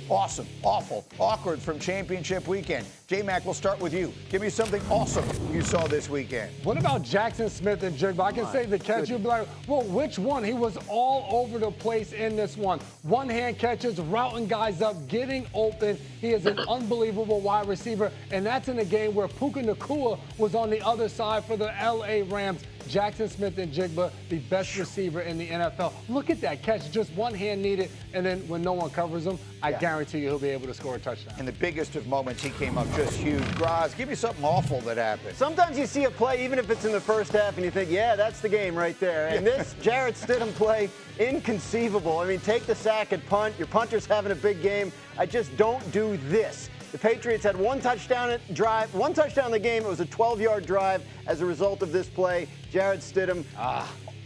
awesome, awful, awkward from championship weekend. J-Mac, we'll start with you. Give me something awesome you saw this weekend. What about Jaxon, Smith-Nijgba? I can say the catch. You'll be like, well, which one? He was all over the place in this one. One-hand catches, routing guys up, getting open. He is an unbelievable wide receiver, and that's in a game where Puka Nacua was on the other side for the L.A. Rams. Jaxon Smith-Nijgba, the best receiver in the NFL. Look at that catch, just one hand needed, and then when no one covers him, I guarantee you he'll be able to score a touchdown. In the biggest of moments, he came up just huge. Graz, give me something awful that happened. Sometimes you see a play, even if it's in the first half, and you think, yeah, that's the game right there. And this Jarrett Stidham play, inconceivable. I mean, take the sack and punt. Your punter's having a big game. I just don't do this. The Patriots had one touchdown in the game. It was a 12-yard drive as a result of this play. Jarrett Stidham,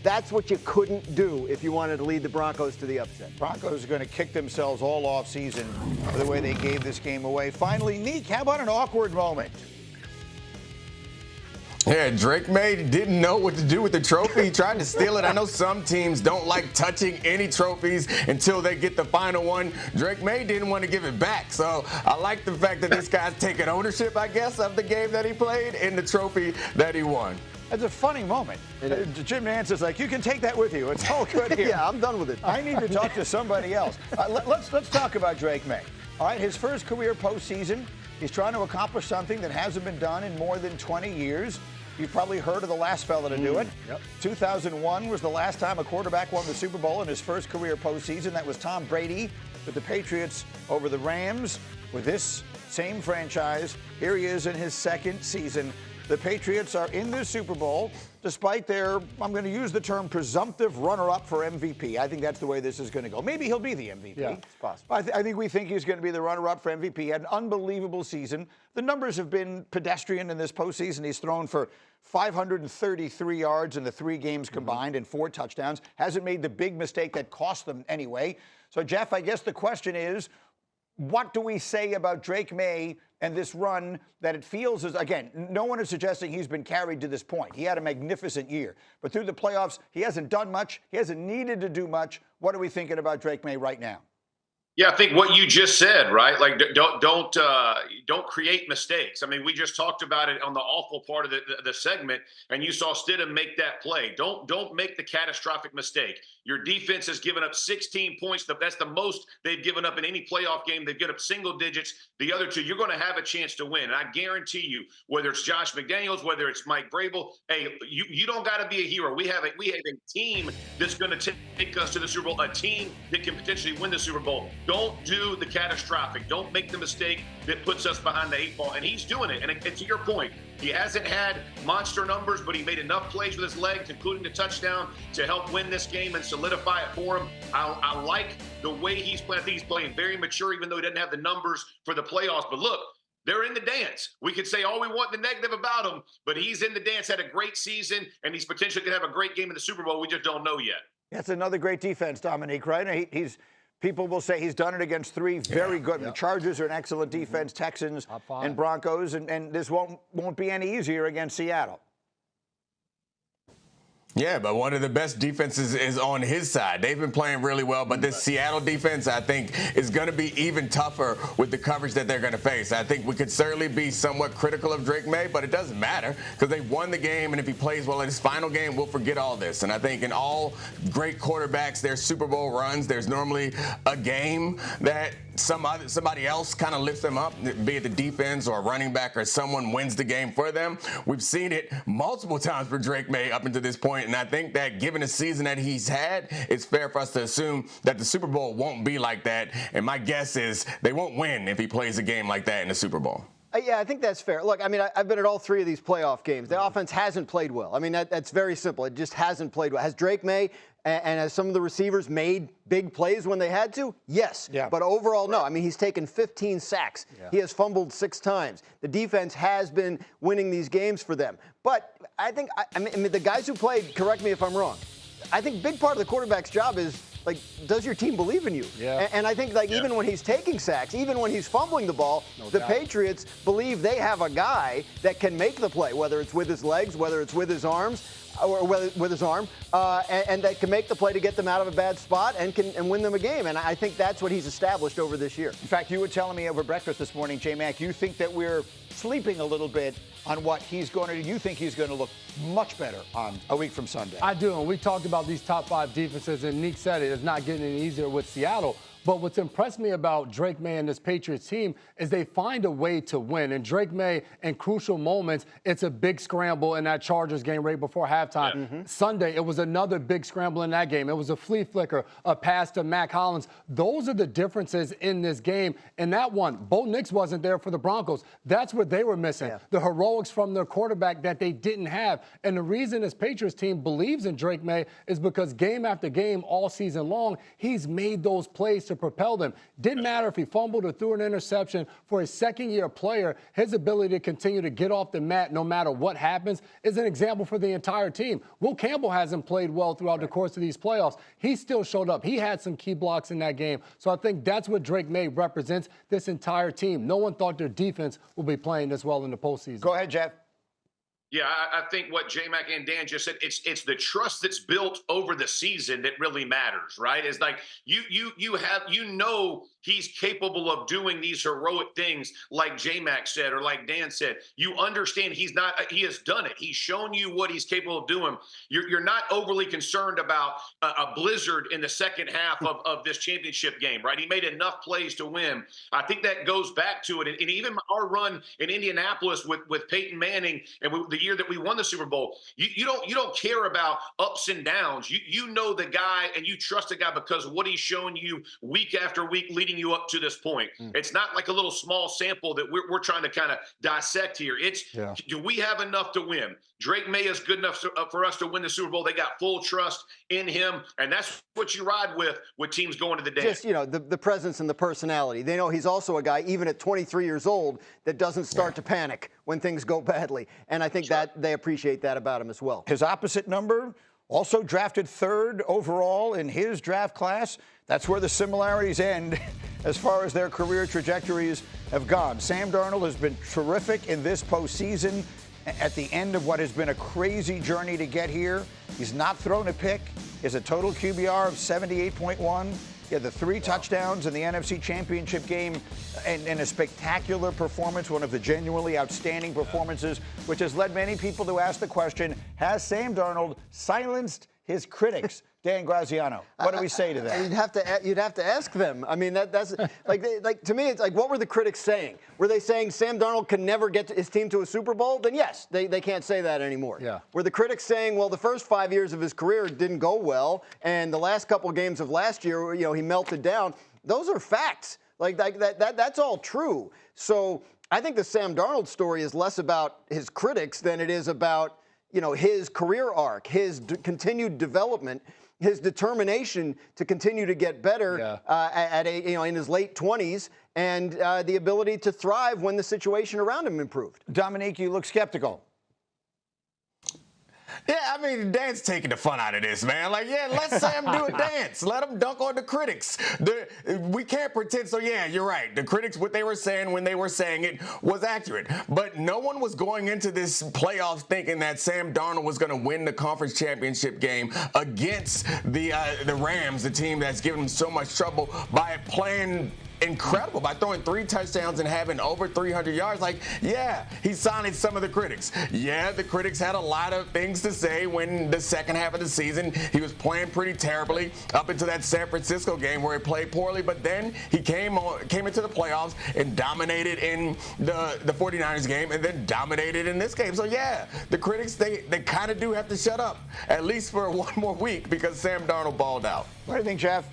that's what you couldn't do if you wanted to lead the Broncos to the upset. Broncos are going to kick themselves all off season for the way they gave this game away. Finally, Neek, how about an awkward moment? Yeah, Drake Maye didn't know what to do with the trophy. He tried to steal it. I know some teams don't like touching any trophies until they get the final one. Drake Maye didn't want to give it back. So I like the fact that this guy's taking ownership, I guess, of the game that he played and the trophy that he won. It's a funny moment. Jim Nantz is like, you can take that with you. It's all good here. Yeah, I'm done with it. I need to talk to somebody else. Let's talk about Drake Maye. All right, his first career postseason. He's trying to accomplish something that hasn't been done in more than 20 years. You've probably heard of the last fella to do it. 2001 was the last time a quarterback won the Super Bowl in his first career postseason. That was Tom Brady with the Patriots over the Rams. With this same franchise, here he is in his second season. The Patriots are in the Super Bowl despite their, I'm going to use the term, presumptive runner-up for MVP. I think that's the way this is going to go. Maybe he'll be the MVP. Yeah, it's possible. I think we think he's going to be the runner-up for MVP. He had an unbelievable season. The numbers have been pedestrian in this postseason. He's thrown for 533 yards in the 3 games combined and 4 touchdowns. Hasn't made the big mistake that cost them anyway. So, Jeff, I guess the question is, what do we say about Drake Maye and this run that it feels is, again, no one is suggesting he's been carried to this point. He had a magnificent year. But through the playoffs, he hasn't done much. He hasn't needed to do much. What are we thinking about Drake Maye right now? Yeah, I think what you just said, right? Like, don't create mistakes. I mean, we just talked about it on the awful part of the segment, and you saw Stidham make that play. Don't make the catastrophic mistake. Your defense has given up 16 points. That's the most they've given up in any playoff game. They've given up single digits. The other two, you're going to have a chance to win. And I guarantee you, whether it's Josh McDaniels, whether it's Mike Vrabel, hey, you don't got to be a hero. We have a team that's going to take us to the Super Bowl, a team that can potentially win the Super Bowl. Don't do the catastrophic. Don't make the mistake that puts us behind the 8 ball. And he's doing it. And to your point, he hasn't had monster numbers, but he made enough plays with his legs, including the touchdown, to help win this game and solidify it for him. I like the way he's playing. I think he's playing very mature, even though he doesn't have the numbers for the playoffs. But look, they're in the dance. We could say all we want the negative about him, but he's in the dance, had a great season, and he's potentially going to have a great game in the Super Bowl. We just don't know yet. That's another great defense, Domonique, right? People will say he's done it against 3 very good. The Chargers are an excellent defense, Texans and Broncos, and this won't be any easier against Seattle. Yeah, but one of the best defenses is on his side. They've been playing really well, but this Seattle defense, I think, is going to be even tougher with the coverage that they're going to face. I think we could certainly be somewhat critical of Drake Maye, but it doesn't matter because they won the game, and if he plays well in his final game, we'll forget all this. And I think in all great quarterbacks, their Super Bowl runs, there's normally a game that somebody else kind of lifts them up, be it the defense or a running back or someone wins the game for them. We've seen it multiple times for Drake Maye up until this point, and I think that given the season that he's had, it's fair for us to assume that the Super Bowl won't be like that, and my guess is they won't win if he plays a game like that in the Super Bowl. Yeah, I think that's fair. Look, I mean, I've been at all 3 of these playoff games. The offense hasn't played well. I mean, that's very simple. It just hasn't played well. Has Drake Maye and has some of the receivers made big plays when they had to? Yes. Yeah. But overall, no. I mean, he's taken 15 sacks. Yeah. He has fumbled 6 times. The defense has been winning these games for them. But I think, I mean, the guys who played, correct me if I'm wrong, I think big part of the quarterback's job is, like, does your team believe in you? Yeah. And I think, like, even when he's taking sacks, even when he's fumbling the ball, the Patriots believe they have a guy that can make the play, whether it's with his legs, whether it's with his arms. or with his arm, and that can make the play to get them out of a bad spot and win them a game. And I think that's what he's established over this year. In fact, you were telling me over breakfast this morning, J-Mac, you think that we're sleeping a little bit on what he's going to do. You think he's going to look much better on a week from Sunday. I do, and we talked about these top 5 defenses, and Nick said it, it's not getting any easier with Seattle. But what's impressed me about Drake Maye and this Patriots team is they find a way to win. And Drake Maye, in crucial moments, it's a big scramble in that Chargers game right before halftime. Yeah. Mm-hmm. Sunday, it was another big scramble in that game. It was a flea flicker, a pass to Mac Hollins. Those are the differences in this game. And that one, Bo Nix wasn't there for the Broncos. That's what they were missing. Yeah. The heroics from their quarterback that they didn't have. And the reason this Patriots team believes in Drake Maye is because game after game, all season long, he's made those plays to propel them. Didn't matter if he fumbled or threw an interception. For a second-year player, his ability to continue to get off the mat no matter what happens is an example for the entire team. Will Campbell hasn't played well throughout the course of these playoffs. He still showed up. He had some key blocks in that game. So I think that's what Drake Maye represents, this entire team. No one thought their defense would be playing this well in the postseason. Go ahead, Jeff. Yeah, I think what J-Mac and Dan just said, it's the trust that's built over the season that really matters, right? It's like you know he's capable of doing these heroic things like J-Mac said or like Dan said. You understand he has done it. He's shown you what he's capable of doing. You're not overly concerned about a blizzard in the second half of this championship game, right? He made enough plays to win. I think that goes back to it. And even our run in Indianapolis with Peyton Manning and the year that we won the Super Bowl, you don't care about ups and downs. You know the guy and you trust the guy because of what he's showing you week after week leading you up to this point. It's not like a little small sample that we're trying to kind of dissect here. Do we have enough to win? Drake Maye is good enough for us to win the Super Bowl. They got full trust in him, and that's what you ride with teams going to the dance. Just, the presence and the personality. They know he's also a guy, even at 23 years old, that doesn't start to panic when things go badly. And I think that they appreciate that about him as well. His opposite number, also drafted 3rd overall in his draft class. That's where the similarities end as far as their career trajectories have gone. Sam Darnold has been terrific in this postseason at the end of what has been a crazy journey to get here. He's not thrown a pick. He has a total QBR of 78.1. He had the 3 touchdowns in the NFC Championship game and a spectacular performance, one of the genuinely outstanding performances, which has led many people to ask the question, has Sam Darnold silenced his critics? Dan Graziano, what do we say to that? You'd have to ask them. I mean, that's like to me, it's like, what were the critics saying? Were they saying Sam Darnold can never get his team to a Super Bowl? Then yes, they can't say that anymore. Yeah. Were the critics saying, well, the first 5 years of his career didn't go well, and the last couple games of last year, he melted down? Those are facts. That's all true. So I think the Sam Darnold story is less about his critics than it is about his career arc, his continued development, his determination to continue to get better in his late 20s, and the ability to thrive when the situation around him improved. Domonique, you look skeptical. Yeah, I mean, Dan's taking the fun out of this, man. Let Sam do a dance. Let him dunk on the critics. We can't pretend. So, yeah, you're right. The critics, what they were saying when they were saying it was accurate. But no one was going into this playoffs thinking that Sam Darnold was going to win the conference championship game against the Rams, the team that's given him so much trouble, by playing incredible, by throwing 3 touchdowns and having over 300 yards. He silenced some of the critics. Yeah, the critics had a lot of things to say when the second half of the season he was playing pretty terribly up into that San Francisco game where he played poorly, but then he came into the playoffs and dominated in the 49ers game and then dominated in this game. So yeah, the critics, they kind of do have to shut up, at least for one more week, because Sam Darnold balled out. What do you think, Jeff?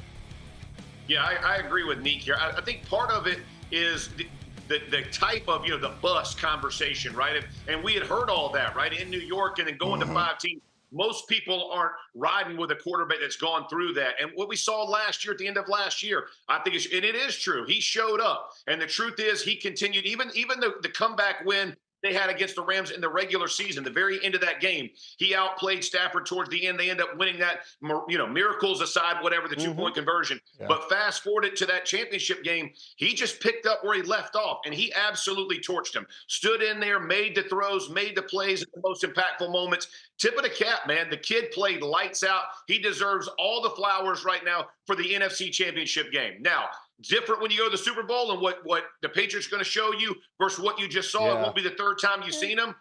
Yeah, I agree with Nick here. I think part of it is the type of, the bus conversation, right? And we had heard all that, right, in New York and then going to 5 teams. Most people aren't riding with a quarterback that's gone through that. And what we saw last year, at the end of last year, I think and it is true. He showed up. And the truth is he continued, even the comeback win they had against the Rams in the regular season, the very end of that game. He outplayed Stafford towards the end. They end up winning that, miracles aside, whatever, the two-point conversion. Yeah. But fast forward it to that championship game, he just picked up where he left off, and he absolutely torched him. Stood in there, made the throws, made the plays at the most impactful moments. Tip of the cap, man. The kid played lights out. He deserves all the flowers right now for the NFC Championship game. Now, different when you go to the Super Bowl and what the Patriots are going to show you versus what you just saw. Yeah. It won't be the third time you've seen them.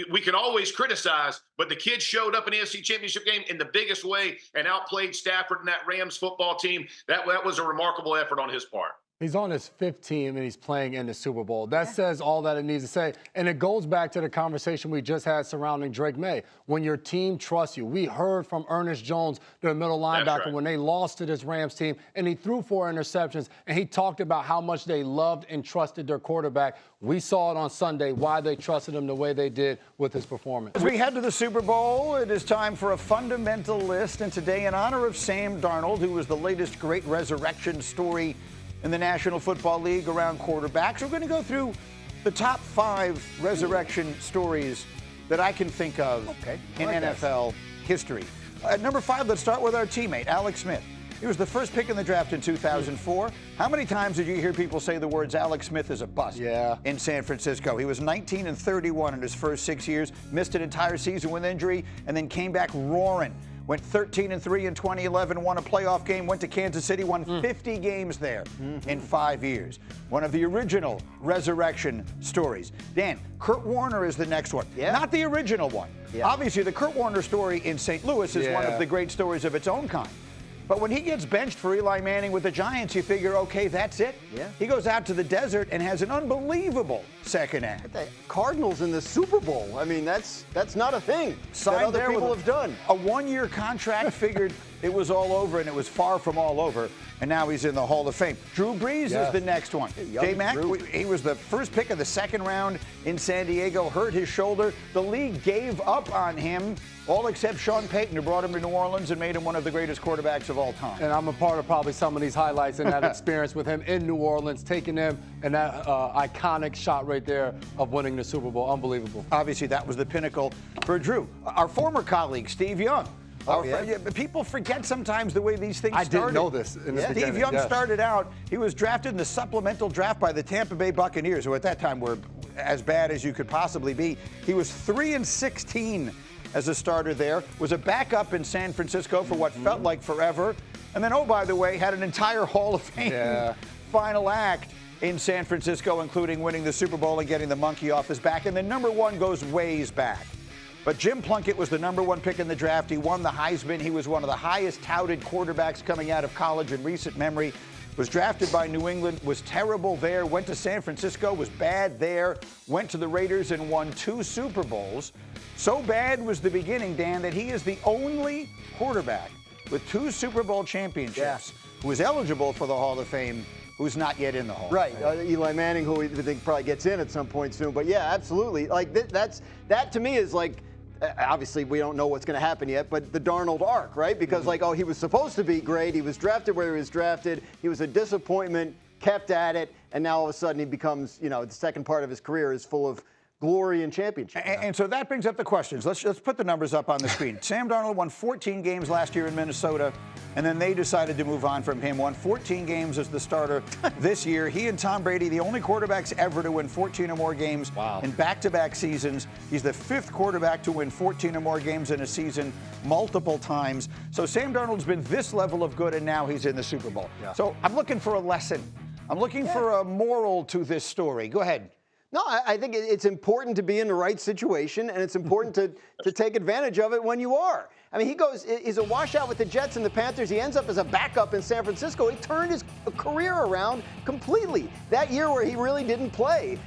We can always criticize, but the kid showed up in the NFC Championship game in the biggest way and outplayed Stafford and that Rams football team. That was a remarkable effort on his part. He's on his fifth team, and he's playing in the Super Bowl. That says all that it needs to say. And it goes back to the conversation we just had surrounding Drake Maye. When your team trusts you. We heard from Ernest Jones, the middle linebacker, when they lost to this Rams team, and he threw 4 interceptions, and he talked about how much they loved and trusted their quarterback. We saw it on Sunday, why they trusted him the way they did with his performance. As we head to the Super Bowl, it is time for a fundamental list. And today, in honor of Sam Darnold, who was the latest great resurrection story in the National Football League around quarterbacks, we're going to go through the top 5 resurrection stories that I can think of in NFL history. At number 5, let's start with our teammate, Alex Smith. He was the first pick in the draft in 2004. How many times did you hear people say the words Alex Smith is a bust in San Francisco? He was 19-31 in his first 6 years, missed an entire season with injury, and then came back roaring. Went 13-3 in 2011, won a playoff game, went to Kansas City, won 50 games there in 5 years. One of the original resurrection stories. Dan, Kurt Warner is the next one. Not the original one. Obviously, the Kurt Warner story in St. Louis is one of the great stories of its own kind. But when he gets benched for Eli Manning with the Giants, you figure, okay, that's it. He goes out to the desert and has an unbelievable second act. The Cardinals in the Super Bowl. I mean, that's not a thing that other people have done. A 1-year contract, figured it was all over, and it was far from all over. And now he's in the Hall of Fame. Drew Brees is the next one. J-Mac, he was the first pick of the second round in San Diego, hurt his shoulder. The league gave up on him, all except Sean Payton, who brought him to New Orleans and made him one of the greatest quarterbacks of all time. And I'm a part of probably some of these highlights and that experience with him in New Orleans, taking him and that iconic shot right there of winning the Super Bowl. Unbelievable. Obviously, that was the pinnacle for Drew. Our former colleague, Steve Young. People forget sometimes the way these things started. I didn't know this in the beginning. Steve Young started out, he was drafted in the supplemental draft by the Tampa Bay Buccaneers, who at that time were as bad as you could possibly be. He was 3-16 as a starter there, was a backup in San Francisco for what felt like forever, and then, oh, by the way, had an entire Hall of Fame final act in San Francisco, including winning the Super Bowl and getting the monkey off his back. And then number 1 goes ways back. But Jim Plunkett was the number 1 pick in the draft. He won the Heisman. He was one of the highest touted quarterbacks coming out of college in recent memory. Was drafted by New England, was terrible there, went to San Francisco, was bad there, went to the Raiders and won 2 Super Bowls. So bad was the beginning, Dan, that he is the only quarterback with 2 Super Bowl championships who is eligible for the Hall of Fame, who's not yet in the Hall. Right, Eli Manning, who we think probably gets in at some point soon. But yeah, absolutely. Like that to me is like, obviously we don't know what's going to happen yet, but the Darnold arc, right? Because he was supposed to be great. He was drafted where he was drafted. He was a disappointment, kept at it, and now all of a sudden he becomes, the second part of his career is full of glory and championship. And so that brings up the questions. Let's put the numbers up on the screen. Sam Darnold won 14 games last year in Minnesota, and then they decided to move on from him. Won 14 games as the starter this year. He and Tom Brady, the only quarterbacks ever to win 14 or more games in back-to-back seasons. He's the 5th quarterback to win 14 or more games in a season multiple times. So Sam Darnold's been this level of good, and now he's in the Super Bowl. So I'm looking for a lesson. I'm looking for a moral to this story. Go ahead. No, I think it's important to be in the right situation, and it's important to take advantage of it when you are. I mean, he's a washout with the Jets and the Panthers. He ends up as a backup in San Francisco. He turned his career around completely. That year where he really didn't play,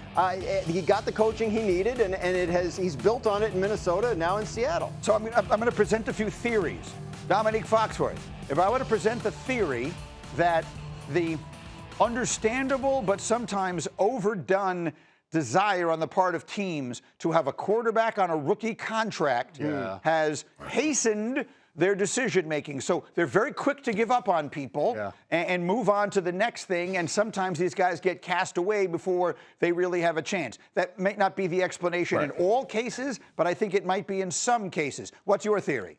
he got the coaching he needed, and he's built on it in Minnesota, now in Seattle. So I'm going to present a few theories. Domonique Foxworth, if I were to present the theory that the understandable but sometimes overdone desire on the part of teams to have a quarterback on a rookie contract has hastened their decision making. So they're very quick to give up on people and move on to the next thing. And sometimes these guys get cast away before they really have a chance. That may not be the explanation in all cases, but I think it might be in some cases. What's your theory?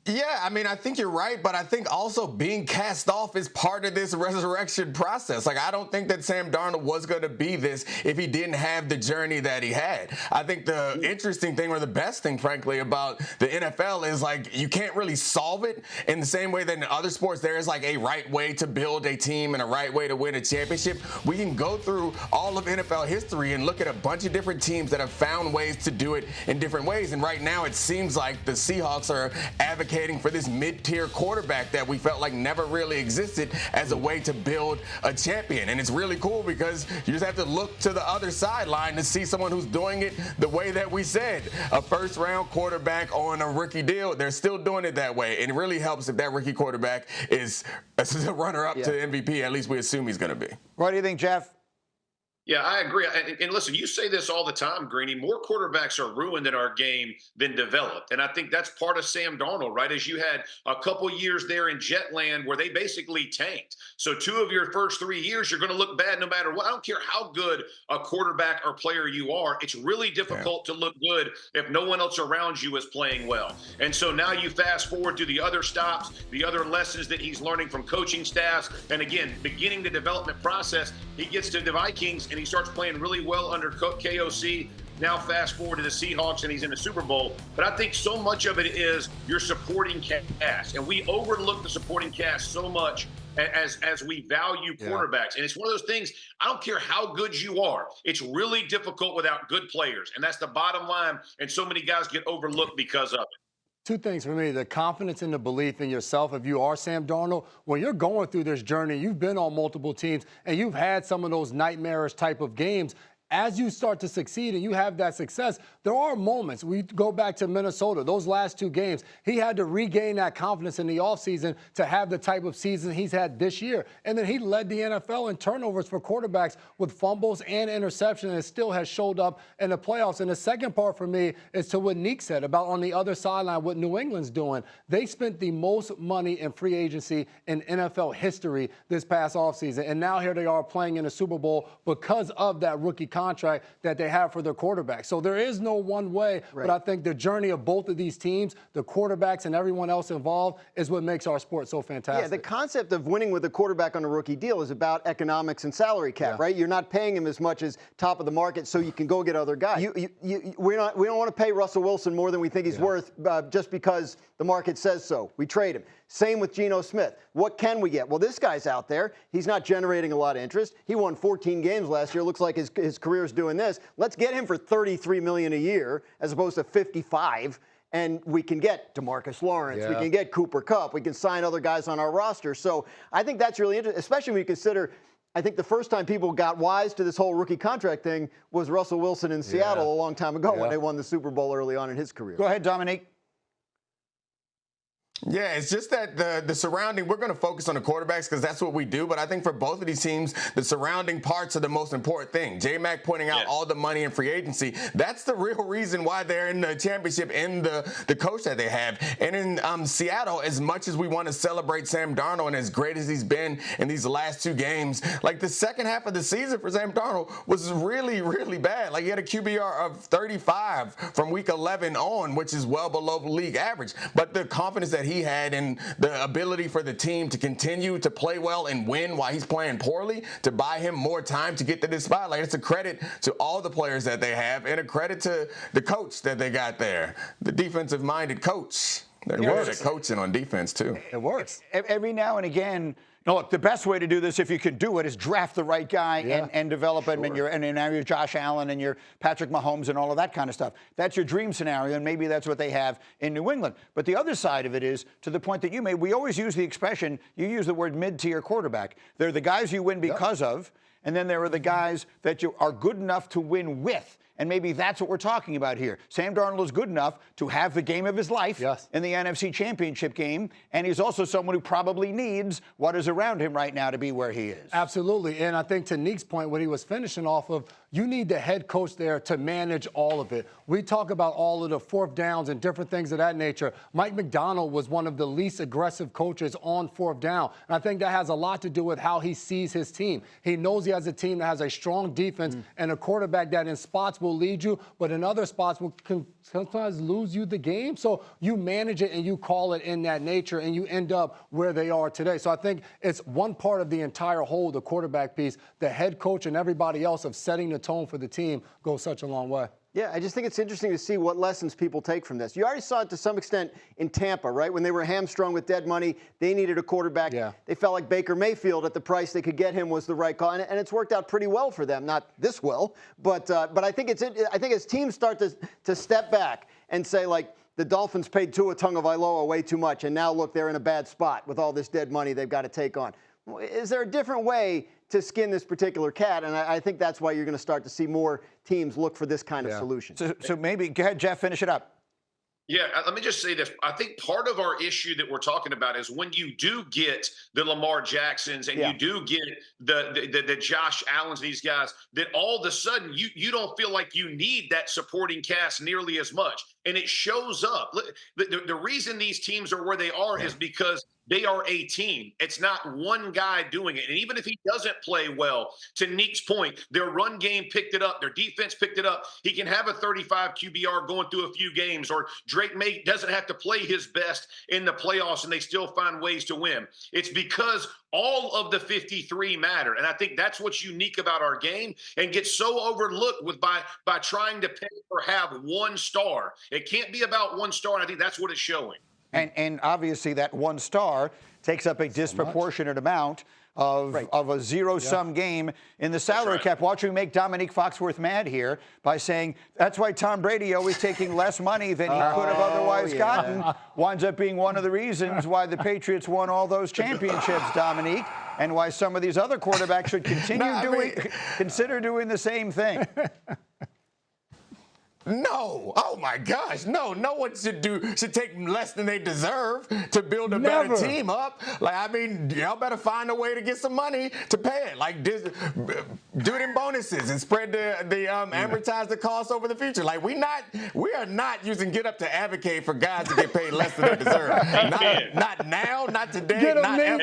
Yeah, I mean, I think you're right, but I think also being cast off is part of this resurrection process. Like, I don't think that Sam Darnold was going to be this if he didn't have the journey that he had. I think the interesting thing, or the best thing, frankly, about the NFL is, like, you can't really solve it in the same way that in other sports there is, like, a right way to build a team and a right way to win a championship. We can go through all of NFL history and look at a bunch of different teams that have found ways to do it in different ways. And right now it seems like the Seahawks are advocating for this mid-tier quarterback that we felt like never really existed as a way to build a champion. And it's really cool because you just have to look to the other sideline to see someone who's doing it the way that we said. A first-round quarterback on a rookie deal, they're still doing it that way. And it really helps if that rookie quarterback is a runner-up to MVP. At least we assume he's going to be. What do you think, Jeff? Yeah, I agree. And listen, you say this all the time, Greeny. More quarterbacks are ruined in our game than developed. And I think that's part of Sam Darnold, right? As you had a couple years there in Jetland where they basically tanked. So 2 of your first 3 years, you're going to look bad no matter what. I don't care how good a quarterback or player you are. It's really difficult to look good if no one else around you is playing well. And so now you fast forward to the other stops, the other lessons that he's learning from coaching staffs. And again, beginning the development process, he gets to the Vikings and he starts playing really well under KOC. Now fast forward to the Seahawks and he's in the Super Bowl. But I think so much of it is your supporting cast. And we overlook the supporting cast so much as we value quarterbacks. And it's one of those things, I don't care how good you are. It's really difficult without good players. And that's the bottom line. And so many guys get overlooked because of it. 2 things for me: the confidence and the belief in yourself. If you are Sam Darnold, when you're going through this journey, you've been on multiple teams and you've had some of those nightmarish type of games. As you start to succeed and you have that success, there are moments. We go back to Minnesota, those last 2 games, he had to regain that confidence in the offseason to have the type of season he's had this year. And then he led the NFL in turnovers for quarterbacks with fumbles and interceptions, and it still has showed up in the playoffs. And the second part for me is to what Nick said about on the other sideline what New England's doing. They spent the most money in free agency in NFL history this past offseason, and now here they are playing in the Super Bowl because of that rookie contract that they have for their quarterback. So there is no one way, but I think the journey of both of these teams, the quarterbacks and everyone else involved, is what makes our sport so fantastic. Yeah, the concept of winning with a quarterback on a rookie deal is about economics and salary cap, right? You're not paying him as much as top of the market so you can go get other guys. We don't want to pay Russell Wilson more than we think he's worth just because the market says so. We trade him. Same with Geno Smith. What can we get? Well, this guy's out there. He's not generating a lot of interest. He won 14 games last year. Looks like his career's doing this. Let's get him for $33 million a year as opposed to 55. And we can get DeMarcus Lawrence. We can get Cooper Kupp. We can sign other guys on our roster. So I think that's really interesting, especially when you consider, I think the first time people got wise to this whole rookie contract thing was Russell Wilson in Seattle a long time ago when they won the Super Bowl early on in his career. Go ahead, Domonique. Yeah, it's just that the surrounding, we're going to focus on the quarterbacks because that's what we do. But I think for both of these teams, the surrounding parts are the most important thing. J-Mac pointing out all the money in free agency. That's the real reason why they're in the championship and the coach that they have. And in Seattle, as much as we want to celebrate Sam Darnold and as great as he's been in these last 2 games, like the second half of the season for Sam Darnold was really, really bad. Like he had a QBR of 35 from week 11 on, which is well below the league average. But the confidence that he had and the ability for the team to continue to play well and win while he's playing poorly, to buy him more time to get to this spotlight. It's a credit to all the players that they have and a credit to the coach that they got there, the defensive-minded coach. They're good at coaching on defense, too. It works. Every now and again, look, the best way to do this, if you can do it, is draft the right guy and develop him. And now you're Josh Allen and you're Patrick Mahomes and all of that kind of stuff. That's your dream scenario, and maybe that's what they have in New England. But the other side of it is, to the point that you made, we always use the expression, you use the word mid-tier quarterback. They're the guys you win because of, and then there are the guys that you are good enough to win with. And maybe that's what we're talking about here. Sam Darnold is good enough to have the game of his life in the NFC Championship game, and he's also someone who probably needs what is around him right now to be where he is. Absolutely. And I think to Nick's point, what he was finishing off of, you need the head coach there to manage all of it. We talk about all of the fourth downs and different things of that nature. Mike Macdonald was one of the least aggressive coaches on fourth down. And I think that has a lot to do with how he sees his team. He knows he has a team that has a strong defense and a quarterback that in spots will lead you, but in other spots can sometimes lose you the game. So you manage it and you call it in that nature, and you end up where they are today. So I think it's one part of the entire whole, the quarterback piece. The head coach and everybody else of setting the tone for the team goes such a long way. Yeah, I just think it's interesting to see what lessons people take from this. You already saw it to some extent in Tampa, right? When they were hamstrung with dead money, they needed a quarterback. Yeah. They felt like Baker Mayfield at the price they could get him was the right call, and it's worked out pretty well for them. Not this well, but I think as teams start to step back and say, like, the Dolphins paid Tua Tagovailoa way too much, and now look, they're in a bad spot with all this dead money they've got to take on. Is there a different way to skin this particular cat? And I think that's why you're going to start to see more teams look for this kind of solution. So maybe, go ahead, Jeff, finish it up. Yeah, let me just say this. I think part of our issue that we're talking about is when you do get the Lamar Jacksons and you do get the Josh Allens, these guys, that all of a sudden you don't feel like you need that supporting cast nearly as much. And it shows up. The reason these teams are where they are is because they are a team. It's not one guy doing it. And even if he doesn't play well, to Neek's point, their run game picked it up. Their defense picked it up. He can have a 35 QBR going through a few games, or Drake Maye doesn't have to play his best in the playoffs and they still find ways to win. It's because all of the 53 matter. And I think that's what's unique about our game and gets so overlooked by trying to pay or have one star. It can't be about one star, and I think that's what it's showing. And obviously that one star takes up a disproportionate amount of a zero-sum game in the salary cap. Watch me make Domonique Foxworth mad here by saying that's why Tom Brady always taking less money than he could have otherwise gotten. Winds up being one of the reasons why the Patriots won all those championships, Domonique, and why some of these other quarterbacks should consider doing the same thing. No. Oh, my gosh. No one should take less than they deserve to build a better team up. Like, I mean, y'all better find a way to get some money to pay it. Like, do it in bonuses and spread amortize the cost over the future. Like, we are not using Get Up to advocate for guys to get paid less than they deserve. Not now, not today, not in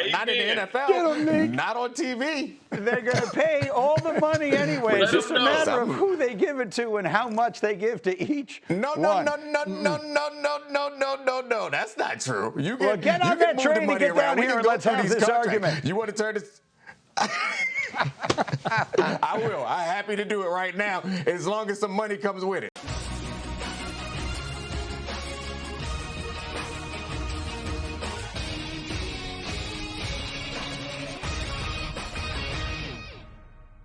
the NFL, not on TV. They're going to pay all the money anyway. It's just a matter of who they give it to and how much they give to each No. That's not true. Get on that train and get down here and let's have this argument. You want to turn this? I will. I'm happy to do it right now as long as some money comes with it.